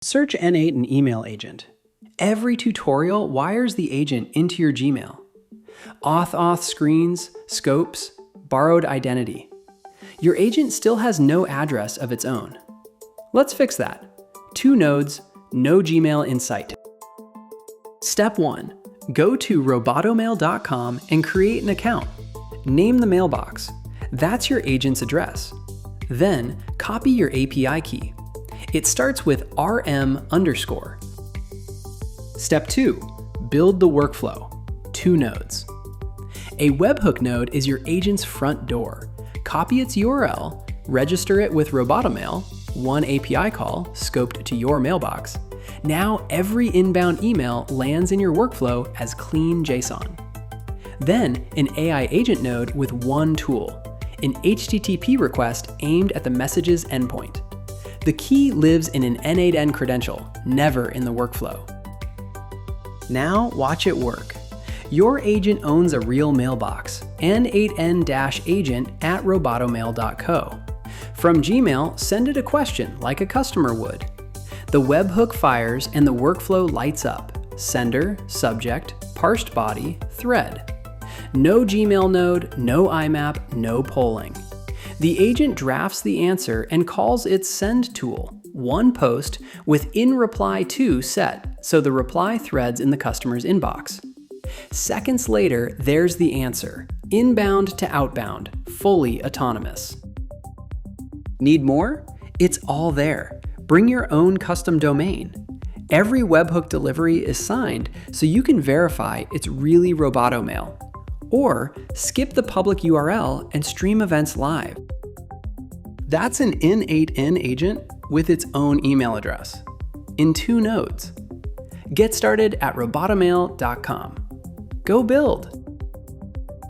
Search n8n email agent. Every tutorial wires the agent into your Gmail. Auth screens, scopes, borrowed identity. Your agent still has no address of its own. Let's fix that. 2 nodes, no Gmail in sight. Step 1. Go to robotomail.com and create an account. Name the mailbox. That's your agent's address. Then, copy your API key. It starts with RM_. Step 2. Build the workflow. 2 nodes. A webhook node is your agent's front door. Copy its URL, register it with Robotomail, 1 API call scoped to your mailbox. Now every inbound email lands in your workflow as clean JSON. Then an AI agent node with 1 tool, an HTTP request aimed at the message's endpoint. The key lives in an n8n credential, never in the workflow. Now watch it work. Your agent owns a real mailbox, n8n-agent at robotomail.co. From Gmail, send it a question like a customer would. The webhook fires and the workflow lights up. Sender, subject, parsed body, thread. No Gmail node, no IMAP, no polling. The agent drafts the answer and calls its send tool, 1 post with inReplyTo set, so the reply threads in the customer's inbox. Seconds later, there's the answer, inbound to outbound, fully autonomous. Need more? It's all there. Bring your own custom domain. Every webhook delivery is signed, so you can verify it's really Robotomail. Or skip the public URL and stream events live. That's an n8n agent with its own email address, in 2 nodes. Get started at robotomail.com. Go build!